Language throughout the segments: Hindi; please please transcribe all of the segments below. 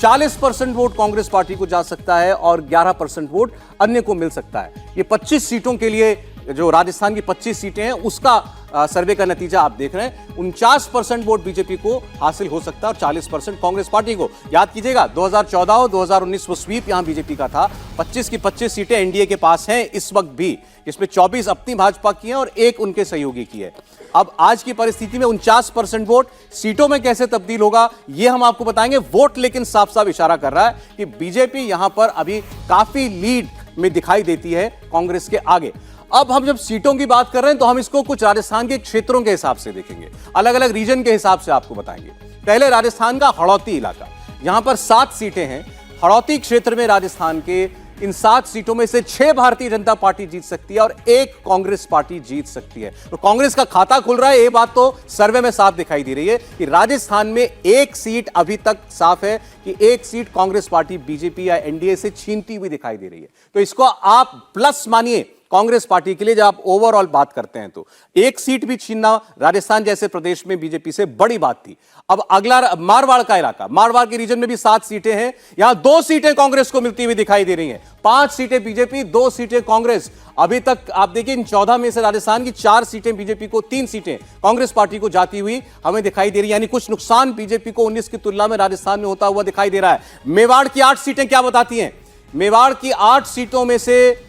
40% वोट कांग्रेस पार्टी को जा सकता है और 11% वोट अन्य को मिल सकता है। ये 25 सीटों के लिए, जो राजस्थान की 25 सीटें हैं, उसका सर्वे का नतीजा आप देख रहे हैं। 49% वोट बीजेपी को हासिल हो सकता है और 40% कांग्रेस पार्टी को। याद कीजिएगा 2014 और 2019 वो स्वीप यहां बीजेपी का था। 25 की 25 सीटें एनडीए के पास हैं इस वक्त भी, इसमें 24 अपनी भाजपा की हैं और 1 उनके सहयोगी की है। अब आज की परिस्थिति में 49% वोट सीटों में कैसे तब्दील होगा ये हम आपको बताएंगे। वोट लेकिन साफ साफ इशारा कर रहा है कि बीजेपी यहां पर अभी काफी लीड में दिखाई देती है कांग्रेस के आगे। अब हम जब सीटों की बात कर रहे हैं तो हम इसको कुछ राजस्थान के क्षेत्रों के हिसाब से देखेंगे, अलग अलग रीजन के हिसाब से आपको बताएंगे। पहले राजस्थान का हड़ौती इलाका, यहां पर 7 सीटें हैं। हड़ौती क्षेत्र में राजस्थान के इन 7 सीटों में से 6 भारतीय जनता पार्टी जीत सकती है और 1 कांग्रेस पार्टी जीत सकती है। तो कांग्रेस का खाता खुल रहा है, ये बात तो सर्वे में साफ दिखाई दे रही है कि राजस्थान में 1 सीट अभी तक साफ है कि 1 सीट कांग्रेस पार्टी बीजेपी या एनडीए से छीनती हुई दिखाई दे रही है। तो इसको आप प्लस मानिए कांग्रेस पार्टी के लिए। जब आप ओवरऑल बात करते हैं तो 1 सीट भी छीनना राजस्थान जैसे प्रदेश में बीजेपी से बड़ी बात थी। अब अगला मारवाड़ का इलाका, मारवाड़ के रीजन में भी 7 सीटें हैं। यहां 2 सीटें कांग्रेस को मिलती हुई दिखाई दे रही हैं। 5 सीटें बीजेपी, 2 सीटें कांग्रेस। अभी तक आप देखिए इन 14 में से राजस्थान की 4 सीटें बीजेपी को, 3 सीटें कांग्रेस पार्टी को जाती हुई हमें दिखाई दे रही है। यानी कुछ नुकसान बीजेपी को 19 की तुलना में राजस्थान में होता हुआ दिखाई दे रहा है। मेवाड़ की 8 सीटें क्या बताती हैं? मेवाड़ की 8 सीटों में से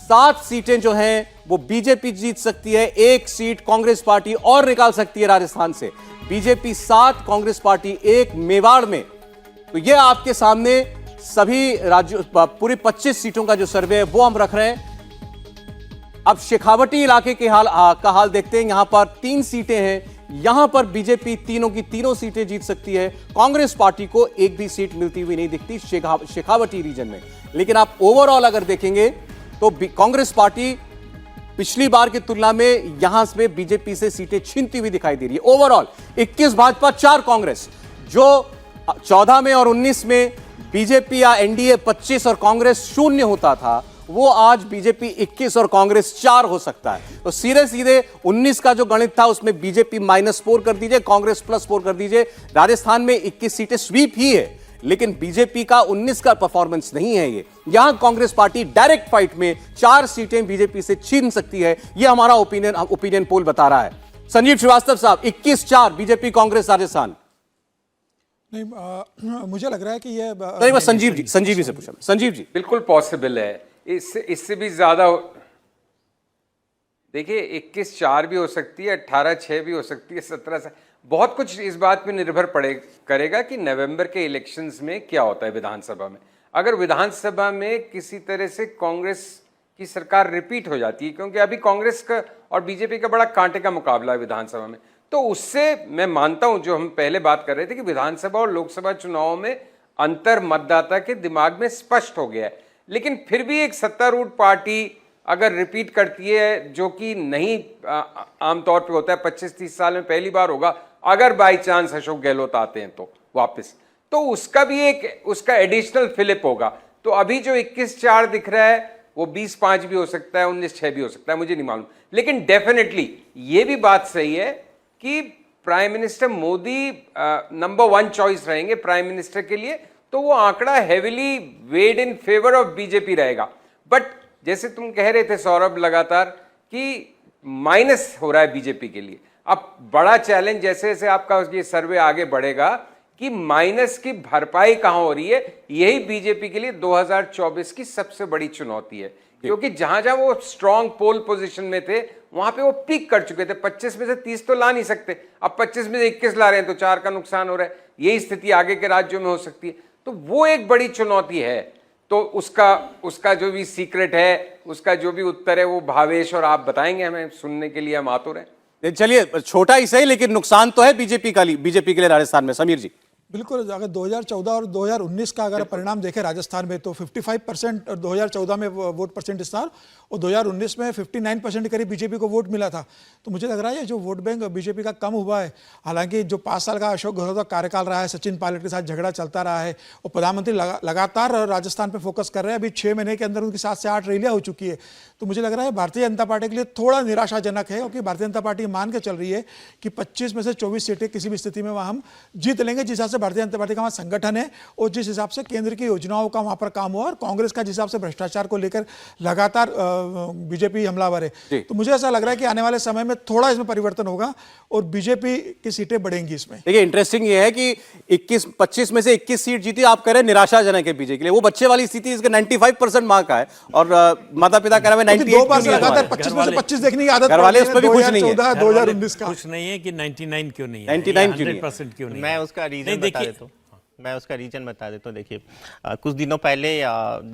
7 सीटें जो हैं वो बीजेपी जीत सकती है, 1 सीट कांग्रेस पार्टी और निकाल सकती है राजस्थान से। बीजेपी 7, कांग्रेस पार्टी 1 मेवाड़ में। तो ये आपके सामने सभी राज्यों, पूरी 25 सीटों का जो सर्वे है वो हम रख रहे हैं। अब शेखावटी इलाके के का हाल देखते हैं। यहां पर 3 सीटें हैं। यहां पर बीजेपी तीनों की तीनों सीटें जीत सकती है। कांग्रेस पार्टी को 1 भी सीट मिलती हुई नहीं दिखती शेखावटी रीजन में। लेकिन आप ओवरऑल अगर देखेंगे तो कांग्रेस पार्टी पिछली बार की तुलना में यहां से बीजेपी से सीटें छीनती हुई दिखाई दे रही है। ओवरऑल 21 भाजपा, 4 कांग्रेस। जो 14 में और 19 में बीजेपी या एनडीए 25 और कांग्रेस 0 होता था, वो आज बीजेपी 21 और कांग्रेस 4 हो सकता है। तो सीधे सीधे 19 का जो गणित था उसमें बीजेपी -4 कर दीजिए, कांग्रेस +4 कर दीजिए। राजस्थान में 21 सीटें स्वीप ही है, लेकिन बीजेपी का 19 का परफॉर्मेंस नहीं है। ये यहां कांग्रेस पार्टी डायरेक्ट फाइट में 4 सीटें बीजेपी से छीन सकती है। यह हमारा ओपिनियन पोल बता रहा है। संजीव श्रीवास्तव साहब, 21-4 बीजेपी कांग्रेस राजस्थान। नहीं, मुझे लग रहा है कि ये नहीं, बस संजीव जी से पूछा। संजीव जी, बिल्कुल पॉसिबल है। इससे भी ज्यादा देखिए, 21-4 भी हो सकती है, 18-6 भी हो सकती है, 17 से। बहुत कुछ इस बात पे निर्भर करेगा कि नवंबर के इलेक्शंस में क्या होता है विधानसभा में। अगर विधानसभा में किसी तरह से कांग्रेस की सरकार रिपीट हो जाती है, क्योंकि अभी कांग्रेस का और बीजेपी का बड़ा कांटे का मुकाबला है विधानसभा में, तो उससे मैं मानता हूं, जो हम पहले बात कर रहे थे कि विधानसभा और लोकसभा चुनाव में अंतर मतदाता के दिमाग में स्पष्ट हो गया है। लेकिन फिर भी एक सत्तारूढ़ पार्टी अगर रिपीट करती है, जो कि नहीं आमतौर पे होता है, 25-30 साल में पहली बार होगा, अगर बाई चांस अशोक गहलोत आते हैं तो वापस, तो उसका भी उसका एडिशनल फिलिप होगा। तो अभी जो 21-4 दिख रहा है वो 20-5 भी हो सकता है, 19-6 भी हो सकता है, मुझे नहीं मालूम। लेकिन डेफिनेटली ये भी बात सही है कि prime minister Modi number 1 choice रहेंगे प्राइम मिनिस्टर के लिए, तो वो आंकड़ा heavily weighed in favour of BJP रहेगा। बट जैसे तुम कह रहे थे सौरभ लगातार कि माइनस हो रहा है बीजेपी के लिए, अब बड़ा चैलेंज जैसे जैसे आपका ये सर्वे आगे बढ़ेगा कि माइनस की भरपाई कहां हो रही है, यही बीजेपी के लिए 2024 की सबसे बड़ी चुनौती है। क्योंकि जहां जहां वो स्ट्रॉन्ग पोल पोजीशन में थे वहां पे वो पीक कर चुके थे। 25 में से 30 तो ला नहीं सकते, अब 25 में से 21 ला रहे हैं तो 4 का नुकसान हो रहा है। यही स्थिति आगे के राज्यों में हो सकती है। तो वो एक बड़ी चुनौती है। तो उसका जो भी सीक्रेट है, उसका जो भी उत्तर है, वो भावेश और आप बताएंगे हमें, सुनने के लिए हम आतुर हैं। चलिए, छोटा ही सही लेकिन नुकसान तो है बीजेपी के लिए राजस्थान में। समीर जी, बिल्कुल। अगर 2014 और 2019 का अगर परिणाम देखें राजस्थान में, तो 55% 2014 में वोट परसेंट स्थान और 2019 में 59% के करीब बीजेपी को वोट मिला था। तो मुझे लग रहा है जो वोट बैंक बीजेपी का कम हुआ है, हालांकि जो 5 साल का अशोक गहलोत का कार्यकाल रहा है, सचिन पायलट के साथ झगड़ा चलता रहा है और प्रधानमंत्री लगातार राजस्थान पर फोकस कर रहे हैं। अभी 6 महीने के अंदर उनकी 7 से 8 रैलियां हो चुकी है। तो मुझे लग रहा है भारतीय जनता पार्टी के लिए थोड़ा निराशाजनक है, क्योंकि भारतीय जनता पार्टी मान के चल रही है कि 25 में से 24 सीटें किसी भी स्थिति में वहाँ हम जीत लेंगे। जिस हिसाब से भारतीय जनता पार्टी का वहाँ संगठन है और जिस हिसाब से केंद्र की योजनाओं का वहाँ पर काम हुआ और कांग्रेस का जिस हिसाब से भ्रष्टाचार को लेकर लगातार बीजेपी हमलावर है, तो मुझे ऐसा लग रहा है कि आने वाले समय में थोड़ा इसमें परिवर्तन होगा और बीजेपी की सीटें बढ़ेंगी इसमें। देखिए इंटरेस्टिंग ये है कि 25 में से 21 सीट जीती, आप कह रहे हैं निराशाजनक है बीजेपी के लिए। वो बच्चे वाली स्थिति इसके 95% मार्क का है और माता पिता कह रहे हैं 98 दो बार से लगातार 25 में से 25 देखने की आदत घर वाले इस पर भी खुश नहीं है। 2019 का कुछ नहीं है कि 99 क्यों नहीं है, 99 क्यों नहीं है? 100% क्यों नहीं है? मैं उसका रीजन बता देता हूँ। देखिए कुछ दिनों पहले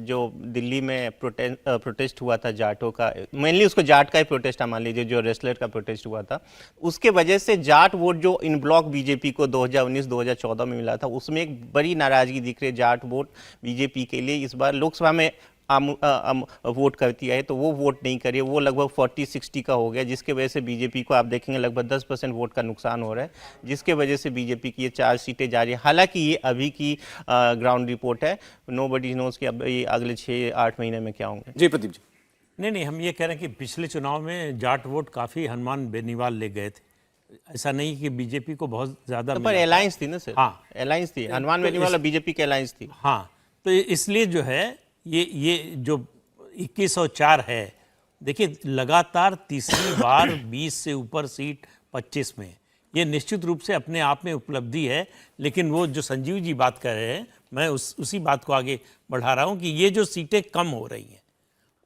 जो दिल्ली में प्रोटेस्ट हुआ था जाटों का, मेनली उसको जाट का ही प्रोटेस्ट मान लीजिए, जो रेसलर का प्रोटेस्ट हुआ था, उसके वजह से जाट वोट जो इन ब्लॉक बीजेपी को 2019-2014 में मिला था, उसमें एक बड़ी नाराजगी दिख रही है। जाट वोट बीजेपी के लिए इस बार लोकसभा में वोट करती है तो वो वोट नहीं करी, वो लगभग 40-60 का हो गया, जिसके वजह से बीजेपी को आप देखेंगे लगभग 10% वोट का नुकसान हो रहा है, जिसके वजह से बीजेपी की ये 4 सीटें जा रही है। हालांकि ये अभी की ग्राउंड रिपोर्ट है, नोबडी नोज कि अब ये अगले 6-8 महीने में क्या होंगे। जी प्रदीप जी। नहीं, हम ये कह रहे हैं कि पिछले चुनाव में जाट वोट काफ़ी हनुमान बेनीवाल ले गए थे। ऐसा नहीं कि बीजेपी को बहुत ज़्यादा पर अलायंस थी ना सर। हाँ, अलायंस थी, हनुमान बेनीवाल और बीजेपी की अलायंस थी। हाँ, तो इसलिए जो है ये जो 2104 है, देखिए लगातार तीसरी बार 20 से ऊपर सीट 25 में, ये निश्चित रूप से अपने आप में उपलब्धि है। लेकिन वो जो संजीव जी बात कर रहे हैं, मैं उसी बात को आगे बढ़ा रहा हूँ कि ये जो सीटें कम हो रही हैं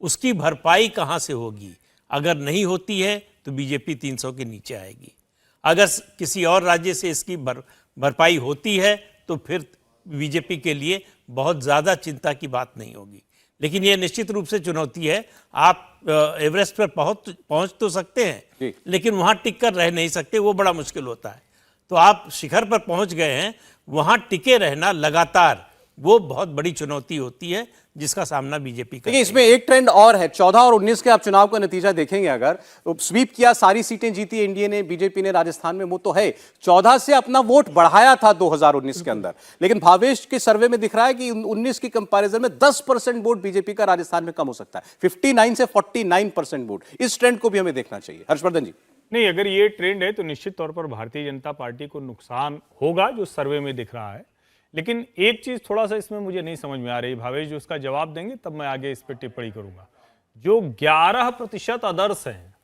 उसकी भरपाई कहाँ से होगी? अगर नहीं होती है तो बीजेपी 300 के नीचे आएगी। अगर किसी और राज्य से इसकी भरपाई होती है तो फिर बीजेपी के लिए बहुत ज़्यादा चिंता की बात नहीं होगी। लेकिन ये निश्चित रूप से चुनौती है। आप एवरेस्ट पर पहुंच तो सकते हैं, लेकिन वहाँ टिक कर रह नहीं सकते, वो बड़ा मुश्किल होता है। तो आप शिखर पर पहुंच गए हैं, वहाँ टिके रहना लगातार वो बहुत बड़ी चुनौती होती है, जिसका सामना बीजेपी का। देखिए इसमें एक ट्रेंड और है, 14 और 19 के आप चुनाव का नतीजा देखेंगे, अगर तो स्वीप किया, सारी सीटें जीती एनडीए ने, बीजेपी ने राजस्थान में, वो तो है। 14 से अपना वोट बढ़ाया था 2019 के अंदर, लेकिन भावेश के सर्वे में दिख रहा है कि 19 की कंपैरिजन में 10% वोट बीजेपी का राजस्थान में कम हो सकता है, 59 से 49% वोट। इस ट्रेंड को भी हमें देखना चाहिए। हर्षवर्धन जी। नहीं, अगर ये ट्रेंड है तो निश्चित तौर पर भारतीय जनता पार्टी को नुकसान होगा, जो सर्वे में दिख रहा है। लेकिन एक चीज थोड़ा सा इसमें मुझे नहीं समझ में आ रही, भावेश जो उसका जवाब देंगे तब मैं आगे इस पर टिप्पणी करूंगा। जो 11% अदर्स हैं,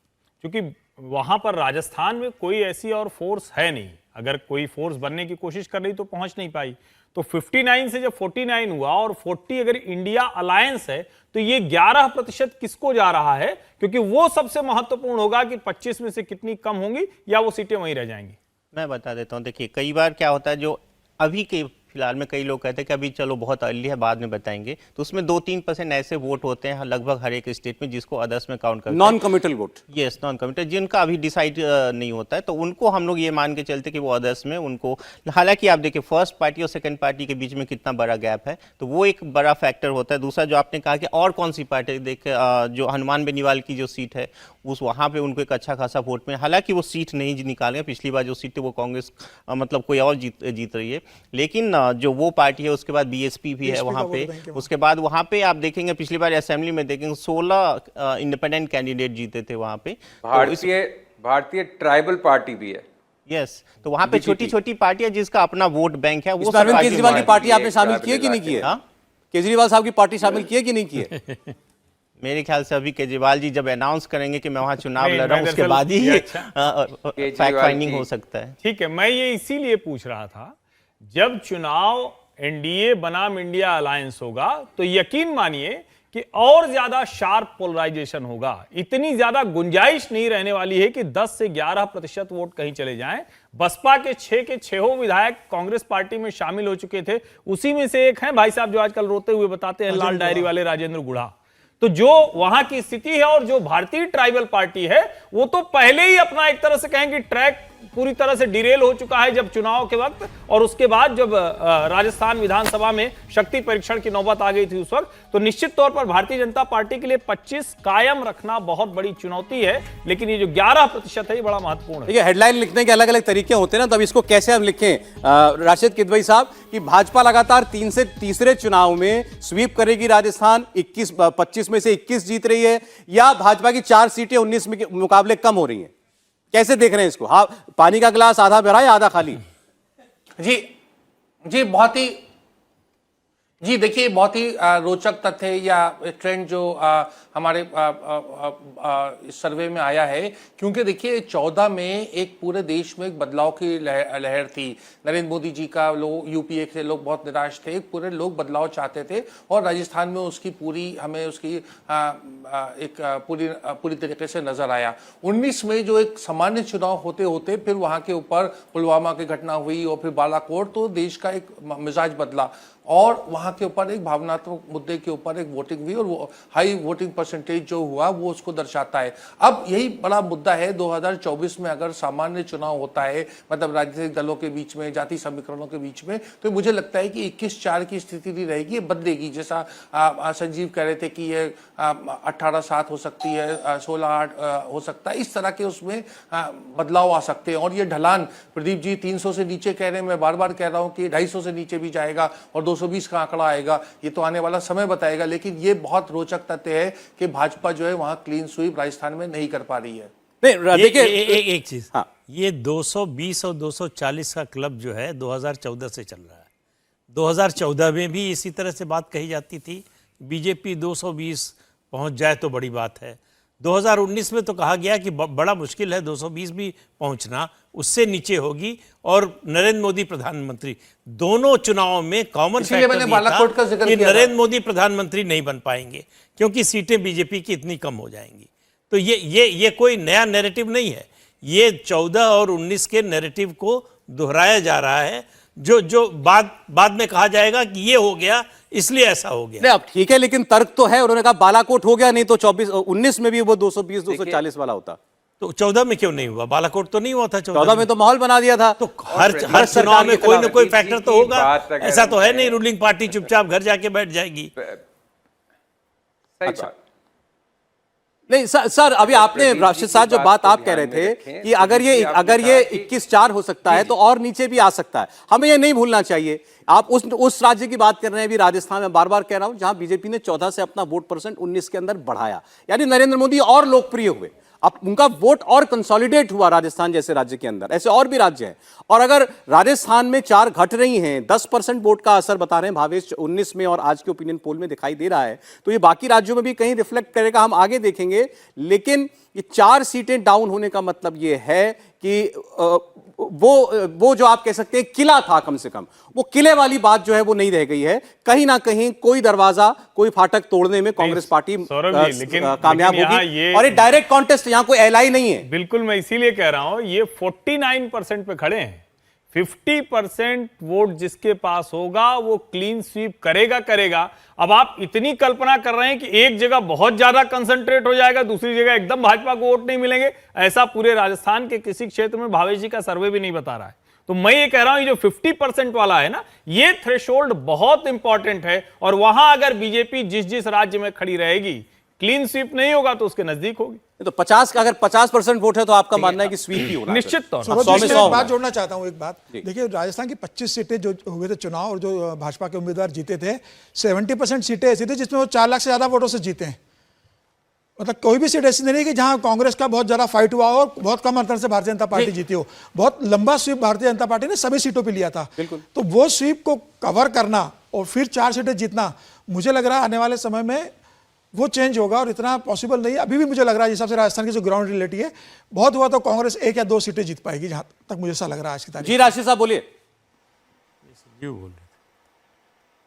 क्योंकि वहां पर राजस्थान में कोई ऐसी और फोर्स है नहीं, अगर कोई फोर्स बनने की कोशिश कर रही तो पहुंच नहीं पाई। तो 59 से जब 49 हुआ और 40 अगर इंडिया अलायंस है, तो ये 11% किसको जा रहा है? क्योंकि वो सबसे महत्वपूर्ण होगा कि 25 में से कितनी कम होंगी या वो सीटें वहीं रह जाएंगी। मैं बता देता हूँ, देखिए कई बार क्या होता है, जो अभी के फिलहाल में कई लोग कहते हैं कि अभी चलो बहुत अर्ली है, बाद में बताएंगे, तो उसमें 2-3% ऐसे वोट होते हैं लगभग हर एक स्टेट में, जिसको अदर्स में काउंट करते हैं, non committal vote. Yes, non committal, जिनका अभी डिसाइड नहीं होता है, तो उनको हम लोग ये मान के चलते कि वो अदर्स में उनको, हालांकि आप देखिए फर्स्ट पार्टी और सेकंड पार्टी के बीच में कितना बड़ा गैप है, तो वो एक बड़ा फैक्टर होता है। दूसरा जो आपने कहा कि और कौन सी पार्टी, देखिए जो हनुमान बेनीवाल की जो सीट है, उस वहाँ पे उनको एक अच्छा खासा वोट में, हालांकि वो सीट नहीं निकाले, पिछली बार जो सीट है वो कांग्रेस मतलब कोई और जीत रही है, लेकिन जो वो पार्टी है, उसके बाद बीएसपी भी है वहाँ पे, उसके बाद वहाँ पे आप देखेंगे पिछली बार असेंबली में देखेंगे 16 इंडिपेंडेंट कैंडिडेट जीते थे वहाँ पे। भारतीय ट्राइबल पार्टी भी है। यस, तो वहाँ पे छोटी छोटी पार्टियां जिसका अपना वोट बैंक है, वो केजरीवाल की पार्टी आपने शामिल की है कि नहीं की है? केजरीवाल साहब की पार्टी शामिल की है कि नहीं की है? मेरे ख्याल से अभी केजरीवाल जी जब अनाउंस करेंगे कि मैं वहां चुनाव लड़ रहा हूं, उसके बाद ही फैक्ट फाइंडिंग हो सकता है। ठीक है, मैं ये इसीलिए पूछ रहा था, जब चुनाव एनडीए बनाम इंडिया अलायंस होगा तो यकीन मानिए कि और ज्यादा शार्प पोलराइजेशन होगा। इतनी ज्यादा गुंजाइश नहीं रहने वाली है कि 10 से 11% वोट कहीं चले जाएं। बसपा के 6 के 6 विधायक कांग्रेस पार्टी में शामिल हो चुके थे, उसी में से एक हैं भाई साहब जो आजकल रोते हुए बताते हैं, लाल डायरी वाले राजेंद्र गुढ़ा। तो जो वहां की स्थिति है और जो भारतीय ट्राइबल पार्टी है, वो तो पहले ही अपना एक तरह से कहें कि ट्रैक पूरी तरह से डिरेल हो चुका है, जब चुनाव के वक्त और उसके बाद जब राजस्थान विधानसभा में शक्ति परीक्षण की नौबत आ गई थी उस वक्त। तो निश्चित तौर पर भारतीय जनता पार्टी के लिए 25 कायम रखना बहुत बड़ी चुनौती है, लेकिन ये जो 11% है ये बड़ा महत्वपूर्ण है। ये हेडलाइन लिखने के अलग अलग तरीके होते हैं ना, तब इसको कैसे हम लिखें? राशिद किदवई साहब कि भाजपा लगातार तीसरे चुनाव में स्वीप करेगी राजस्थान, 25 में से 21 जीत रही है, या भाजपा की 4 सीटें 19 में के मुकाबले कम हो रही हैं? कैसे देख रहे हैं इसको? हाँ, पानी का गिलास आधा भरा या आधा खाली? जी, जी बहुत ही जी देखिए, बहुत ही रोचक तथ्य या ट्रेंड जो हमारे इस सर्वे में आया है, क्योंकि देखिए 14 में एक पूरे देश में एक बदलाव की लहर थी। नरेंद्र मोदी जी का लोग यूपीए से लोग बहुत निराश थे, पूरे लोग बदलाव चाहते थे और राजस्थान में उसकी पूरी हमें उसकी एक पूरी तरीके से नजर आया। 19 में जो एक सामान्य चुनाव होते होते फिर वहां के ऊपर पुलवामा की घटना हुई और फिर बालाकोट, तो देश का एक मिजाज बदला और वहां के ऊपर एक भावनात्मक मुद्दे के ऊपर एक वोटिंग हुई और वो हाई वोटिंग परसेंटेज जो हुआ वो उसको दर्शाता है। अब यही बड़ा मुद्दा है 2024 में अगर सामान्य चुनाव होता है, मतलब राजनीतिक दलों के बीच में, जाति समीकरणों के बीच में, तो मुझे लगता है कि 21-4 की स्थिति नहीं रहेगी, ये बदलेगी। जैसा संजीव कह रहे थे कि ये 18-7 हो सकती है, 16-8 हो सकता है, इस तरह के उसमें बदलाव आ सकते हैं। और ये ढलान प्रदीप जी 300 से नीचे कह रहे हैं, मैं बार बार कह रहा हूं कि 250 से नीचे भी जाएगा और 220 का आंकड़ा आएगा, ये तो आने वाला समय बताएगा। लेकिन ये बहुत रोचक तथ्य है कि भाजपा जो है वहां क्लीन स्वीप राजस्थान में नहीं कर पा रही है। नहीं देखिए एक चीज, हाँ, ये 220 और 240 का क्लब जो है 2014 से चल रहा है। 2014 में भी इसी तरह से बात कही जाती थी, बीजेपी 220 पहुंच जाए तो बड़ी बात है। 2019 में तो कहा गया कि बड़ा मुश्किल है 220 भी पहुंचना, उससे नीचे होगी। और नरेंद्र मोदी प्रधानमंत्री, दोनों चुनावों में कॉमन फैक्टर ये था कि नरेंद्र मोदी प्रधानमंत्री नहीं बन पाएंगे क्योंकि सीटें बीजेपी की इतनी कम हो जाएंगी। तो ये कोई नया नैरेटिव नहीं है, ये 14 और 19 के नैरेटिव को दोहराया जा रहा है, जो बाद में कहा जाएगा कि ये हो गया इसलिए ऐसा हो गया। नहीं अब ठीक है, लेकिन तर्क तो है, उन्होंने कहा बालाकोट हो गया, नहीं तो 19 में भी वो 220-240 वाला होता। तो 14 में क्यों नहीं हुआ? बालाकोट तो नहीं हुआ था 14 में तो माहौल बना दिया था। तो हर चुनाव में कोई ना कोई फैक्टर तो होगा, ऐसा तो है नहीं रूलिंग पार्टी चुपचाप घर जाके बैठ जाएगी। सही बात। नहीं सर अभी आपने राशिद साहब जो बात आप कह रहे थे कि अगर ये 21-4 हो सकता है तो और नीचे भी आ सकता है, हमें ये नहीं भूलना चाहिए। आप उस राज्य की बात कर रहे हैं अभी राजस्थान में, बार बार कह रहा हूं, जहां बीजेपी ने 14 से अपना वोट परसेंट 19 के अंदर बढ़ाया, यानी नरेंद्र मोदी और लोकप्रिय हुए, अब उनका वोट और कंसोलिडेट हुआ राजस्थान जैसे राज्य के अंदर। ऐसे और भी राज्य हैं, और अगर राजस्थान में 4 घट रही हैं, 10% वोट का असर बता रहे हैं भावेश 19 में और आज के ओपिनियन पोल में दिखाई दे रहा है, तो ये बाकी राज्यों में भी कहीं रिफ्लेक्ट करेगा, हम आगे देखेंगे। लेकिन ये 4 सीटें डाउन होने का मतलब ये है कि वो जो आप कह सकते हैं किला था, कम से कम वो किले वाली बात जो है वो नहीं रह गई है। कहीं ना कहीं कोई दरवाजा, कोई फाटक तोड़ने में कांग्रेस पार्टी कामयाब होगी, और ये डायरेक्ट कॉन्टेस्ट, यहाँ कोई एलआई नहीं है। बिल्कुल, मैं इसीलिए कह रहा हूं ये 49% पे खड़े हैं। 50% वोट जिसके पास होगा वो क्लीन स्वीप करेगा। अब आप इतनी कल्पना कर रहे हैं कि एक जगह बहुत ज्यादा कंसंट्रेट हो जाएगा, दूसरी जगह एकदम भाजपा को वोट नहीं मिलेंगे, ऐसा पूरे राजस्थान के किसी क्षेत्र में भावेश जी का सर्वे भी नहीं बता रहा है। तो मैं ये कह रहा हूं ये जो 50% वाला है ना, ये थ्रेशोल्ड बहुत इंपॉर्टेंट है, और वहां अगर बीजेपी जिस राज्य में खड़ी रहेगी, क्लीन स्वीप नहीं होगा तो उसके नजदीक होगी। तो 50 का अगर 50% वोट है तो आपका मानना है कि स्वीप ही होना निश्चित तौर पर। एक बात जोड़ना चाहता हूं, एक बात देखिए, राजस्थान की 25 सीटें जो हुए थे चुनाव और जो भाजपा के उम्मीदवार जीते थे, 70% सीटें ऐसी थी जिसमें वो 4 लाख से ज्यादा वोटों से जीते हैं। मतलब कोई भी सीट ऐसी नहीं कि जहां कांग्रेस का बहुत ज्यादा फाइट हुआ और बहुत कम अंतर से भारतीय जनता पार्टी जीती हो। बहुत लंबा स्वीप भारतीय जनता पार्टी ने सभी सीटों पर लिया था। तो वो स्वीप को कवर करना और फिर 4 सीटें जीतना, मुझे लग रहा है आने वाले समय में वो चेंज होगा, और इतना पॉसिबल नहीं है। अभी भी मुझे लग रहा है, जिस हिसाब से राजस्थान की जो ग्राउंड रियलिटी है, बहुत हुआ तो कांग्रेस 1 या 2 सीटें जीत पाएगी, जहां तक मुझे ऐसा लग रहा है आज की तारीख। जी राशिद साहब बोलिए।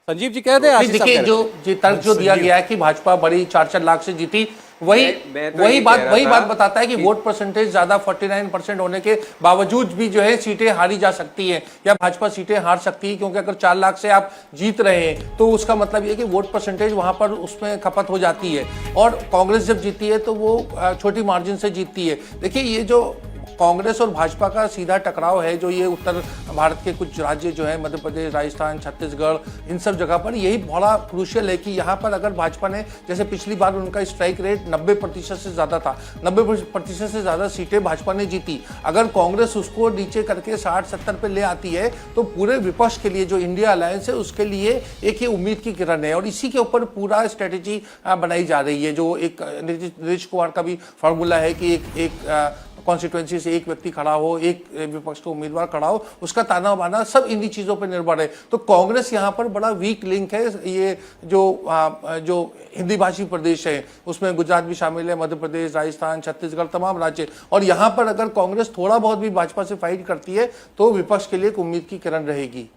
संजीव जी कह रहे हैं, देखिए जो तर्क जो दिया गया है कि भाजपा बड़ी 4-4 लाख से जीती, वही बात बताता है कि वोट परसेंटेज ज्यादा 49% होने के बावजूद भी जो है सीटें हारी जा सकती है, या भाजपा सीटें हार सकती है, क्योंकि अगर 4 लाख से आप जीत रहे हैं तो उसका मतलब ये कि वोट परसेंटेज वहां पर उसमें खपत हो जाती है, और कांग्रेस जब जीती है तो वो छोटी मार्जिन से जीतती है। देखिए ये जो कांग्रेस और भाजपा का सीधा टकराव है, जो ये उत्तर भारत के कुछ राज्य जो है, मध्य प्रदेश, राजस्थान, छत्तीसगढ़, इन सब जगह पर यही बड़ा क्रूशियल है कि यहाँ पर अगर भाजपा ने, जैसे पिछली बार उनका स्ट्राइक रेट 90% से ज़्यादा था, 90% से ज़्यादा सीटें भाजपा ने जीती, अगर कांग्रेस उसको नीचे करके 60-70 पे ले आती है तो पूरे विपक्ष के लिए, जो इंडिया अलायंस है, उसके लिए एक ये उम्मीद की किरण है, और इसी के ऊपर पूरा स्ट्रेटेजी बनाई जा रही है। जो एक नीतीश कुमार का भी फॉर्मूला है कि एक कॉन्स्टिट्यूएंसी से एक व्यक्ति खड़ा हो, एक विपक्ष का उम्मीदवार खड़ा हो, उसका ताना बाना सब इन्हीं चीज़ों पर निर्भर है। तो कांग्रेस यहाँ पर बड़ा वीक लिंक है। ये जो हिंदी भाषी प्रदेश है उसमें गुजरात भी शामिल है, मध्य प्रदेश, राजस्थान, छत्तीसगढ़, तमाम राज्य। और यहाँ पर अगर कांग्रेस थोड़ा बहुत भी भाजपा से फाइट करती है तो विपक्ष के लिए एक उम्मीद की किरण रहेगी।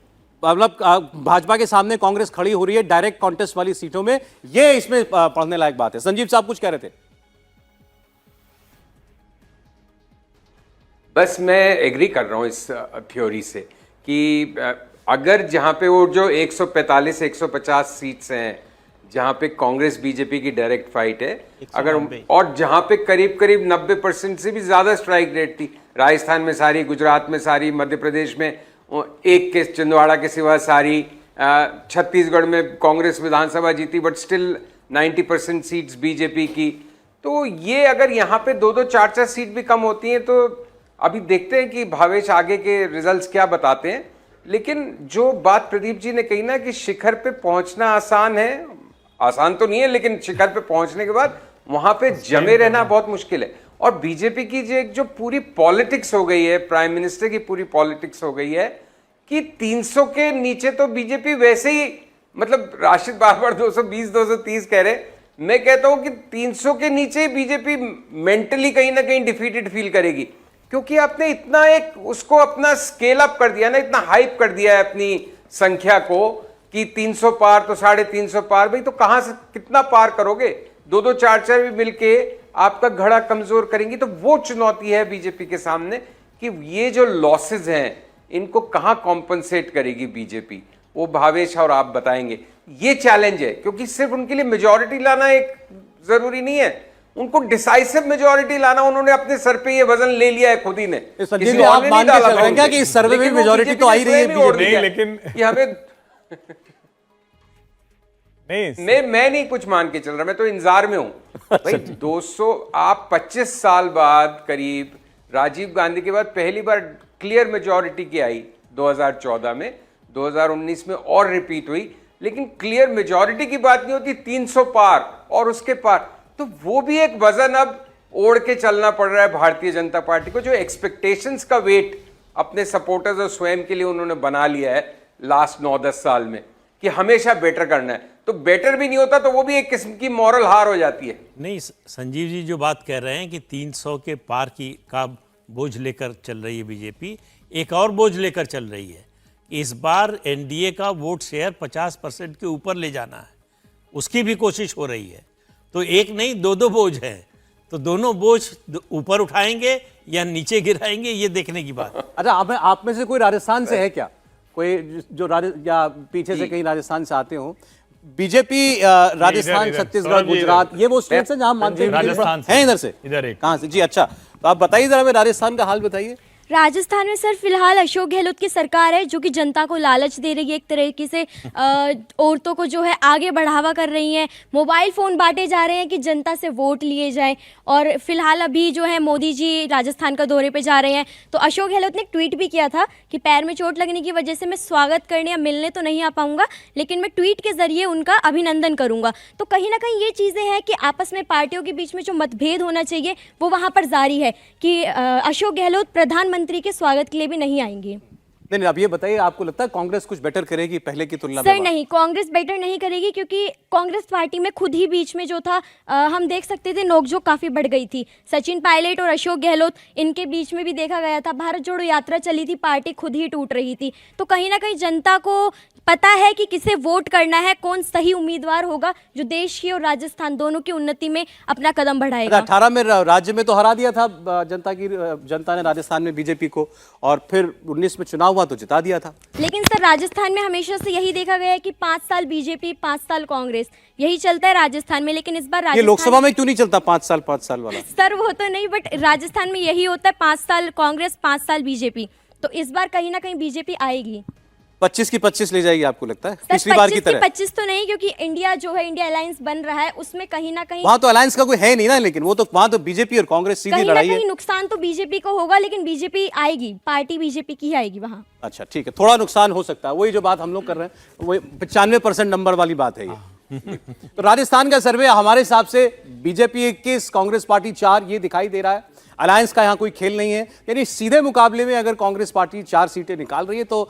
मतलब भाजपा के सामने कांग्रेस खड़ी हो रही है डायरेक्ट कॉन्टेस्ट वाली सीटों में, ये इसमें पढ़ने लायक बात है। संजीव साहब कुछ कह रहे थे? बस मैं एग्री कर रहा हूं इस थ्योरी से कि अगर जहां पे वो जो 145 150 सीट्स हैं जहां पे कांग्रेस बीजेपी की डायरेक्ट फाइट है, अगर और जहां पे करीब करीब 90% से भी ज्यादा स्ट्राइक रेट थी, राजस्थान में सारी, गुजरात में सारी, मध्य प्रदेश में एक के छिंदवाड़ा के सिवा सारी, छत्तीसगढ़ में कांग्रेस विधानसभा जीती बट स्टिल 90% सीट्स बीजेपी की। तो ये अगर यहाँ पे 2-2 4-4 सीट भी कम होती हैं तो अभी देखते हैं कि भावेश आगे के रिजल्ट्स क्या बताते हैं। लेकिन जो बात प्रदीप जी ने कही ना कि शिखर पे पहुंचना आसान है, आसान तो नहीं है, लेकिन शिखर पे पहुंचने के बाद वहां पे जमे रहना बहुत मुश्किल है। और बीजेपी की जो पूरी पॉलिटिक्स हो गई है, प्राइम मिनिस्टर की पूरी पॉलिटिक्स हो गई है कि 300 के नीचे तो बीजेपी वैसे ही, मतलब राशिद बार 220 230 कह रहे, मैं कहता हूं कि 300 के नीचे ही बीजेपी मेंटली कहीं ना कहीं डिफीटेड फील करेगी, क्योंकि आपने इतना एक उसको अपना स्केल अप कर दिया ना, इतना हाइप कर दिया है अपनी संख्या को कि 300 पार तो 350 पार, भाई तो कहां से कितना पार करोगे? 2-2 4-4 भी मिलके आपका घड़ा कमजोर करेंगी। तो वो चुनौती है बीजेपी के सामने कि ये जो लॉसेज हैं इनको कहां कॉम्पनसेट करेगी बीजेपी, वो भावेश और आप बताएंगे। ये चैलेंज है, क्योंकि सिर्फ उनके लिए मेजॉरिटी लाना एक जरूरी नहीं है, उनको डिसाइसिव मेजॉरिटी लाना, उन्होंने अपने सर पे ये वजन ले लिया है खुद ही ने। संजीव जी, आप मान के चल रहे हैं क्या कि इस सर्वे में मेजॉरिटी तो आ ही रही है नहीं, लेकिन कि हमें नहीं, मैं नहीं कुछ मान के चल रहा, मैं तो इंतजार में हूं भाई। 200 आप 25 साल बाद करीब, राजीव गांधी के बाद पहली बार क्लियर मेजॉरिटी की आई 2014 में, 2019 में और रिपीट हुई, लेकिन क्लियर मेजॉरिटी की बात नहीं होती, 300 पार और उसके पार। तो वो भी एक वजन अब ओढ़ के चलना पड़ रहा है भारतीय जनता पार्टी को, जो एक्सपेक्टेशंस का वेट अपने सपोर्टर्स और स्वयं के लिए उन्होंने बना लिया है लास्ट 9-10 साल में कि हमेशा बेटर करना है। तो बेटर भी नहीं होता तो वो भी एक किस्म की मॉरल हार हो जाती है। नहीं, संजीव जी जो बात कह रहे हैं कि 300 के पार की का बोझ लेकर चल रही है बीजेपी, एक और बोझ लेकर चल रही है। इस बार एनडीए का वोट शेयर 50% के ऊपर ले जाना है, उसकी भी कोशिश हो रही है। तो एक नहीं 2-2 बोझ है, तो दोनों बोझ ऊपर उठाएंगे या नीचे गिराएंगे, ये देखने की बात। अच्छा, आप में से कोई राजस्थान से है क्या? कोई जो या पीछे से कहीं राजस्थान से आते हो? बीजेपी राजस्थान, छत्तीसगढ़, गुजरात, ये वो स्टेट्स हैं जहां मानते हैं इधर से। इधर एक कहां से जी? अच्छा, तो आप बताइए जरा, हमें राजस्थान का हाल बताइए। राजस्थान में सर फिलहाल अशोक गहलोत की सरकार है जो कि जनता को लालच दे रही है, एक तरीके से औरतों को जो है आगे बढ़ावा कर रही हैं, मोबाइल फ़ोन बांटे जा रहे हैं कि जनता से वोट लिए जाएं। और फिलहाल अभी जो है मोदी जी राजस्थान का दौरे पे जा रहे हैं, तो अशोक गहलोत ने एक ट्वीट भी किया था कि पैर में चोट लगने की वजह से मैं स्वागत करने या मिलने तो नहीं आ पाऊँगा, लेकिन मैं ट्वीट के ज़रिए उनका अभिनंदन करूँगा। तो कहीं ना कहीं ये चीज़ें हैं कि आपस में पार्टियों के बीच में जो मतभेद होना चाहिए वो वहाँ पर जारी है कि अशोक गहलोत प्रधानमंत्री के स्वागत के लिए भी नहीं आएंगे। नहीं, अब ये बताइए, आपको लगता है कांग्रेस कुछ बेटर करेगी पहले की तुलना में? सर नहीं, कांग्रेस बेटर नहीं करेगी, क्योंकि कांग्रेस पार्टी में खुद ही बीच में जो था हम देख सकते थे नोकझोंक काफ़ी बढ़ गई थी। सचिन पायलट और अशोक गहलोत, इनके बीच में भी देखा गया था, भारत जोड़ो यात्रा चली थी, पार्टी खुद ही टूट रही थी। तो कहीं ना कहीं जनता को पता है कि किसे वोट करना है, कौन सही उम्मीदवार होगा जो देश की और राजस्थान दोनों की उन्नति में अपना कदम बढ़ाएगा। 18 में राज्य में तो हरा दिया था जनता ने राजस्थान में बीजेपी को, और फिर 19 में चुनाव हुआ तो जिता दिया था। लेकिन सर राजस्थान में हमेशा से यही देखा गया है कि 5 साल बीजेपी 5 साल कांग्रेस, यही चलता है राजस्थान में। लेकिन इस बार ये लोकसभा में क्यों नहीं चलता 5 साल वाला? सर वो तो नहीं, बट राजस्थान में यही होता है, 5 साल कांग्रेस 5 साल बीजेपी। तो इस बार कहीं ना कहीं बीजेपी आएगी। 25 की 25 ले जाएगी आपको लगता है सर पिछली बार की तरह? 25 तो नहीं, क्योंकि इंडिया जो है, इंडिया अलायंस बन रहा है, उसमें कहीं ना कहीं वहां तो अलायंस का कोई है नहीं ना, लेकिन वो तो वहां तो बीजेपी और कांग्रेस सीधी लड़ाई है। कहीं नुकसान तो बीजेपी को होगा, लेकिन बीजेपी आएगी, पार्टी बीजेपी की आएगी वहां। अच्छा ठीक है, थोड़ा नुकसान हो सकता है, वही जो बात हम लोग कर रहे हैं, वही 95% नंबर वाली बात है ये। तो राजस्थान का सर्वे हमारे हिसाब से बीजेपी 21, कांग्रेस पार्टी 4 ये दिखाई दे रहा है। अलायंस का यहाँ कोई खेल नहीं है। यानी सीधे मुकाबले में अगर कांग्रेस पार्टी 4 सीटें निकाल रही है तो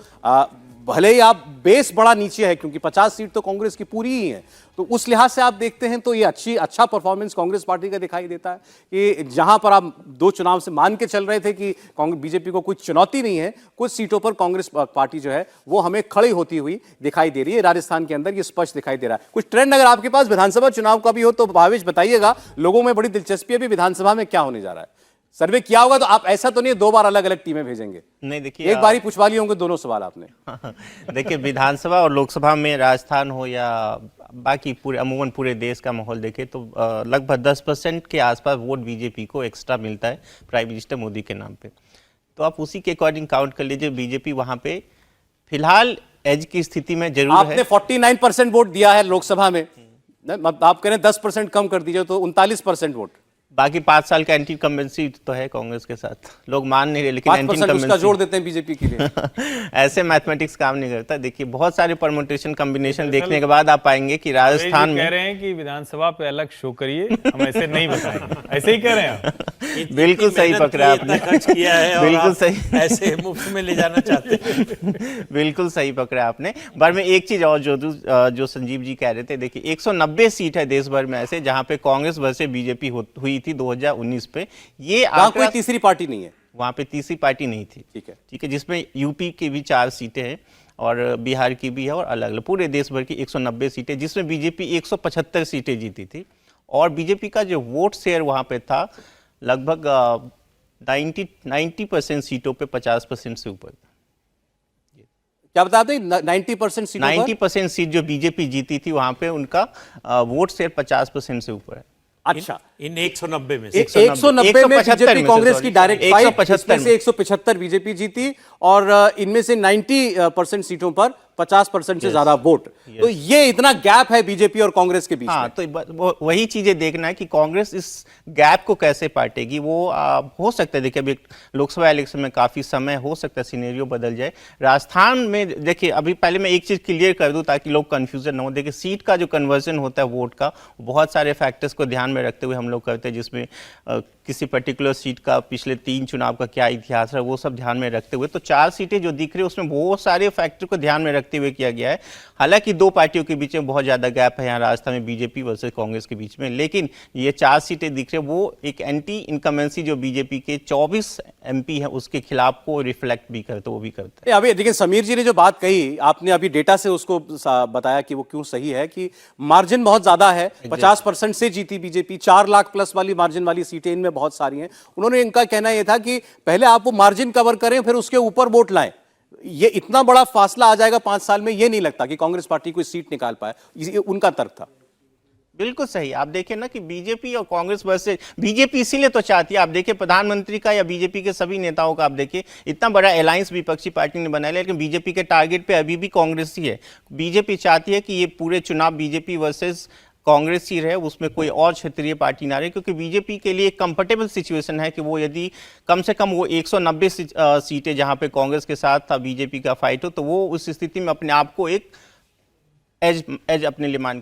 भले ही आप बेस बड़ा नीचे है, क्योंकि 50 सीट तो कांग्रेस की पूरी ही है, तो उस लिहाज से आप देखते हैं तो ये अच्छा परफॉर्मेंस कांग्रेस पार्टी का दिखाई देता है कि जहां पर आप 2 चुनाव से मान के चल रहे थे कि कांग्रेस बीजेपी को कोई चुनौती नहीं है, कुछ सीटों पर कांग्रेस पार्टी जो है वो हमें खड़ी होती हुई दिखाई दे रही है। राजस्थान के अंदर ये स्पष्ट दिखाई दे रहा है। कुछ ट्रेंड अगर आपके पास विधानसभा चुनाव का भी हो तो भावेश बताइएगा, लोगों में बड़ी दिलचस्पी है भी विधानसभा में क्या होने जा रहा है। सर्वे किया होगा तो आप ऐसा तो नहीं 2 बार अलग अलग टीमें भेजेंगे? नहीं, देखिए एक बार ही पूछवा लिए होंगे दोनों सवाल आपने। देखिए विधानसभा और लोकसभा में राजस्थान हो या बाकी पूरे अमूमन पूरे देश का माहौल देखे तो लगभग 10% के आसपास वोट बीजेपी को एक्स्ट्रा मिलता है प्राइम मिनिस्टर मोदी के नाम पे। तो आप उसी के अकॉर्डिंग काउंट कर लीजिए, बीजेपी वहां पे फिलहाल एज की स्थिति में जरूर आपने है। 49% वोट दिया है लोकसभा में, आप कह रहे हैं 10% कम कर दीजिए तो 39% वोट। बाकी 5 साल का एंटी इनकम्बेंसी तो है कांग्रेस के साथ, लोग मान नहीं रहे, लेकिन 5% उसका जोड़ देते हैं बीजेपी के लिए। ऐसे मैथमेटिक्स काम नहीं करता। देखिए बहुत सारे परमुटेशन कॉम्बिनेशन देखने के बाद आप पाएंगे कि राजस्थान कह में रहे हैं कि विधानसभा पे अलग शो करिए, हम ऐसे नहीं बताएंगे, ऐसे ही कह रहे हैं आप। बिल्कुल सही पकड़ा आपने, खर्च किया है और बिल्कुल आप सही ऐसे मुफ्त में ले जाना चाहते हैं। बिल्कुल सही पकड़ा आपने। पर में एक चीज और जो संजीव जी कह रहे थे, देखिए 190 सीट है देश भर में ऐसे जहां पे कांग्रेस वर्सेस बीजेपी हुई थी 2019 पे। ये वहां कोई तीसरी पार्टी नहीं है, वहां पे तीसरी पार्टी नहीं थी। ठीक है, जिसमें यूपी की भी 4 सीटें हैं और बिहार की भी है और अलग अलग पूरे देश भर की 190 सीटें, जिसमें बीजेपी 175 सीटें जीती थी। और बीजेपी का जो वोट शेयर वहां पे था लगभग 90% सीटों पे 50% से ऊपर। क्या बताते हैं 90% सीटों पर? 90% सीट जो बीजेपी जीती थी वहां पे उनका वोट शेयर 50% से ऊपर है। अच्छा, इन 190 में से 190 में बीजेपी कांग्रेस की डायरेक्ट फाइट, 175 से 175 बीजेपी जीती और इनमें से 90% सीटों पर 50% से ज्यादा वोट। तो ये इतना गैप है बीजेपी और कांग्रेस के बीच हाँ, में। तो वही चीजें देखना है कि कांग्रेस इस गैप को कैसे पाटेगी। वो हो सकता है, देखिए अभी लोकसभा इलेक्शन में काफी समय, हो सकता है सिनेरियो बदल जाए। राजस्थान में देखिए अभी पहले मैं एक चीज क्लियर कर दूं ताकि लोग कंफ्यूजन ना हो। देखिए सीट का जो कन्वर्जन होता है वोट का, बहुत सारे फैक्टर्स को ध्यान में रखते हुए हम लोग करते हैं, जिसमें किसी पर्टिकुलर सीट का पिछले 3 चुनाव का क्या इतिहास है वो सब ध्यान में रखते हुए। तो 4 सीटें जो दिख रही है उसमें बहुत सारे फैक्टर को ध्यान में रखते हुए किया गया है। हालांकि 2 पार्टियों के बीच में बहुत ज्यादा गैप है यहाँ राजस्थान में, बीजेपी वर्सेस कांग्रेस के बीच में, लेकिन ये 4 सीटें दिख रही है वो एक एंटी इनकमेंसी जो बीजेपी के 24 MP है उसके खिलाफ को रिफ्लेक्ट भी करते, वो भी करते हैं। अभी देखिए समीर जी ने जो बात कही, आपने अभी डेटा से उसको बताया कि वो क्यों सही है, कि मार्जिन बहुत ज्यादा है। 50% से जीती बीजेपी, 4 लाख प्लस वाली मार्जिन वाली सीटें इनमें बहुत सारी हैं। उन्होंने इनका कहना यह था कि पहले आप वो मार्जिन कवर करें फिर उसके ऊपर वोट लाएं। ये इतना बड़ा फासला आ जाएगा 5 साल में, ये नहीं लगता कि कांग्रेस पार्टी कोई सीट निकाल पाए, ये उनका तर्क था। बिल्कुल सही। आप देखिए ना कि बीजेपी और कांग्रेस वर्सेस बीजेपी इसीलिए तो चाहती है, आप देखिए प्रधानमंत्री का या बीजेपी के सभी नेताओं का आप देखिए इतना बड़ा अलायंस विपक्षी पार्टी ने बनाया, लेकिन बीजेपी के टारगेट पे अभी भी कांग्रेस ही है। बीजेपी चाहती है कि ये पूरे चुनाव बीजेपी वर्सेस कांग्रेस ही रहे, उसमें कोई और क्षेत्रीय पार्टी ना रहे, क्योंकि बीजेपी के लिए एक कंफर्टेबल सिचुएशन है कि वो यदि कम से कम वो 190 सीटें जहां पे कांग्रेस के साथ था बीजेपी का फाइट हो, तो वो उस स्थिति में अपने आप को एक एज अपने लिए मान